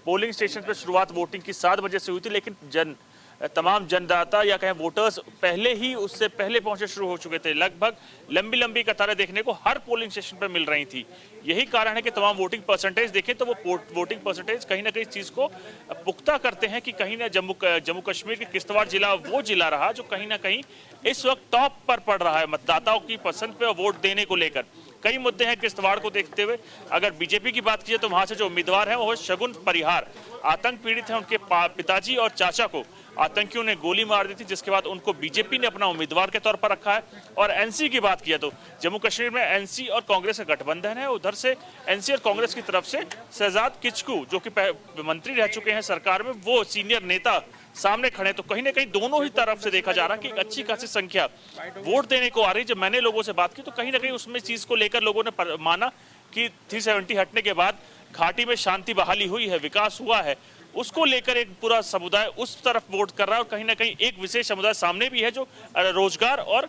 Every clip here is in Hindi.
पोलिंग स्टेशन पर शुरुआत वोटिंग की 7 बजे से हुई थी, लेकिन तमाम जनदाता या कहें वोटर्स पहले ही उससे पहले पहुंचे शुरू हो चुके थे। लगभग लंबी लंबी कतारें देखने को हर पोलिंग स्टेशन पर मिल रही थी। यही कारण है कि तमाम वोटिंग परसेंटेज देखें तो वो वोटिंग परसेंटेज कहीं ना कहीं चीज को पुख्ता करते हैं कि कहीं ना जम्मू कश्मीर के किश्तवाड़ जिला वो जिला रहा जो कहीं ना कहीं इस वक्त टॉप पर पड़ रहा है मतदाताओं की पसंद पे और वोट देने को लेकर। कई मुद्दे हैं किश्तवाड़ को देखते हुए। अगर बीजेपी की बात की तो वहां से जो उम्मीदवार है वो शगुन परिहार, आतंक पीड़ित है। उनके पिताजी और चाचा को आतंकियों ने गोली मार दी थी, जिसके बाद उनको बीजेपी ने अपना उम्मीदवार के तौर पर रखा है। और एनसी की बात किया तो जम्मू कश्मीर में एनसी और कांग्रेस का गठबंधन है। उधर से एनसी और कांग्रेस की तरफ से शहजाद किचकू जो कि मंत्री रह चुके हैं सरकार में, वो सीनियर नेता सामने खड़े। तो कहीं ना कहीं दोनों ही तरफ से देखा जा रहा है कि एक अच्छी खासी संख्या वोट देने को आ रही। जब मैंने लोगों से बात की तो कहीं ना कहीं उसमें चीज को लेकर लोगों ने माना कि 370 हटने के बाद घाटी में शांति बहाली हुई है, विकास हुआ है, उसको लेकर एक पूरा समुदाय उस तरफ वोट कर रहा है। और कहीं ना कहीं एक विशेष समुदाय सामने भी है जो रोजगार और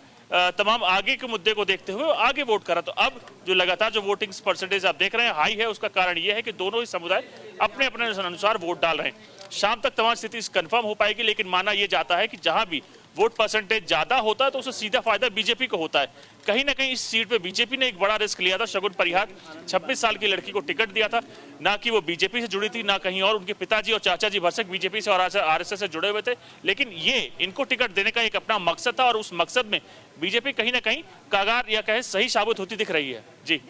तमाम आगे के मुद्दे को देखते हुए आगे वोट करा। तो अब जो लगातार जो वोटिंग परसेंटेज आप देख रहे हैं हाई है, उसका कारण यह है कि दोनों ही समुदाय अपने अपने अनुसार वोट डाल रहे हैं। शाम तक तमाम स्थिति कंफर्म हो पाएगी, लेकिन माना यह जाता है कि जहां भी वोट परसेंटेज ज्यादा होता है तो उससे सीधा फायदा बीजेपी को होता है। कहीं ना कहीं इस सीट पे बीजेपी ने एक बड़ा रिस्क लिया था। शगुन परिहार 26 साल की लड़की को टिकट दिया था, ना कि वो बीजेपी से जुड़ी थी ना कहीं और। उनके पिताजी और चाचा जी भरसक बीजेपी से और आरएसएस से जुड़े हुए थे, लेकिन ये इनको टिकट देने का एक अपना मकसद था और उस मकसद में बीजेपी कहीं ना कहीं कागार या कहे सही साबित होती दिख रही है। जी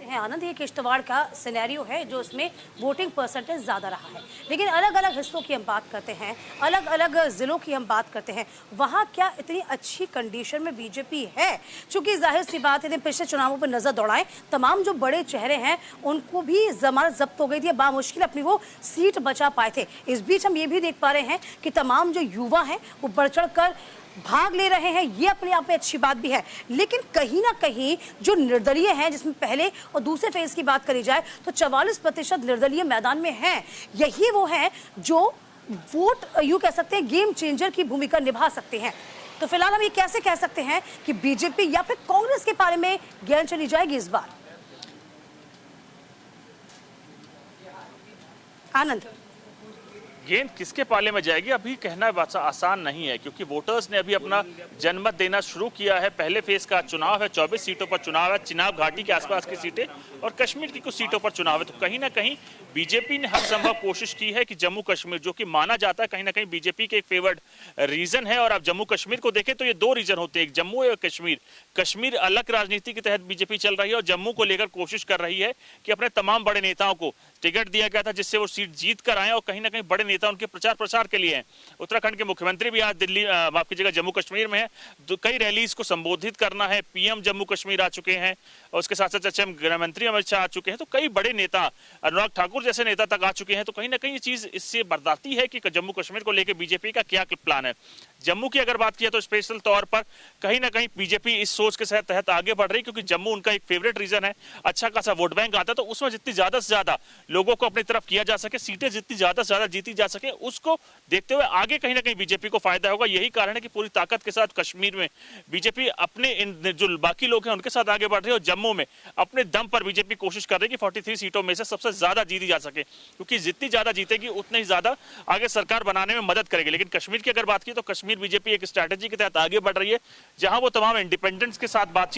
है आनंद, ये किश्तवाड़ का सिनेरियो है जो उसमें वोटिंग परसेंटेज ज़्यादा रहा है। लेकिन अलग अलग हिस्सों की हम बात करते हैं, अलग अलग ज़िलों की हम बात करते हैं, वहाँ क्या इतनी अच्छी कंडीशन में बीजेपी है? चूंकि जाहिर सी बात है, पिछले चुनावों पर नज़र दौड़ाएं, तमाम जो बड़े चेहरे हैं उनको भी जमानत जब्त हो गई थी, बामुश्किल अपनी वो सीट बचा पाए थे। इस बीच हम ये भी देख पा रहे हैं कि तमाम जो युवा हैं वो बढ़ चढ़ कर भाग ले रहे हैं, ये अपने आप में अच्छी बात भी है। लेकिन कहीं ना कहीं जो निर्दलीय हैं, जिसमें पहले और दूसरे फेज की बात करी जाए तो 44% निर्दलीय मैदान में हैं। यही वो हैं जो वोट यूं कह सकते हैं गेम चेंजर की भूमिका निभा सकते हैं। तो फिलहाल हम ये कैसे कह सकते हैं कि बीजेपी या फिर कांग्रेस के बारे में गेंद चली जाएगी इस बार? आनंद, गेंद किसके पाले में जाएगी अभी कहना आसान नहीं है, क्योंकि वोटर्स ने अभी अपना जनमत देना शुरू किया है। पहले फेज का चुनाव है, 24 सीटों पर चुनाव है, चिनाब घाटी के आसपास की सीटें और कश्मीर की कुछ सीटों पर चुनाव है। तो कहीं ना कहीं बीजेपी ने हर संभव कोशिश की है कि जम्मू कश्मीर, जो कि माना जाता है कहीं ना कहीं बीजेपी के एक फेवर्ड रीजन है, और आप जम्मू कश्मीर को देखें तो ये दो रीजन होते हैं, एक जम्मू और कश्मीर। कश्मीर अलग राजनीति के तहत बीजेपी चल रही है और जम्मू को लेकर कोशिश कर रही है कि अपने तमाम बड़े नेताओं को टिकट दिया गया था जिससे वो सीट जीत कर आए, और कहीं ना कहीं बड़े नेता उनके प्रचार प्रसार के लिए हैं। उत्तराखंड के मुख्यमंत्री भी आज दिल्ली माफ कीजिएगा जम्मू कश्मीर में है, तो कई रैलीज को संबोधित करना है। पीएम जम्मू कश्मीर आ चुके हैं और उसके साथ साथ गृह मंत्री अमित शाह आ चुके हैं। तो कई बड़े नेता, अनुराग ठाकुर जैसे नेता तक आ चुके हैं। तो कहीं ना कहीं ये चीज इससे बताती है कि जम्मू कश्मीर को लेकर बीजेपी का क्या प्लान है। जम्मू की अगर बात किया तो स्पेशल तौर पर कहीं ना कहीं बीजेपी इस सोच के तहत आगे बढ़ रही, क्योंकि जम्मू उनका एक फेवरेट रीजन है, अच्छा खासा वोट बैंक आता है। तो उसमें जितनी ज्यादा से ज्यादा लोगों को अपनी तरफ किया जा सके, सीटें जितनी ज्यादा से ज्यादा जीती जा सके, उसको देखते हुए आगे कहीं ना कहीं बीजेपी को फायदा होगा। यही कारण है कि पूरी ताकत के साथ कश्मीर में बीजेपी अपने जो बाकी लोग हैं उनके साथ आगे बढ़ रही है, और जम्मू में अपने दम पर बीजेपी कोशिश कर रही है कि 43 सीटों में से सबसे ज्यादा जीती जा सके, क्योंकि जितनी ज्यादा जीतेगी उतनी ही ज्यादा आगे सरकार बनाने में मदद करेगी। लेकिन कश्मीर की अगर बात की तो कश्मीर बीजेपी एक स्ट्रैटेजी के तहत आगे बढ़ रही है, जहां वो तमाम इंडिपेंडेंट्स के साथ बातचीत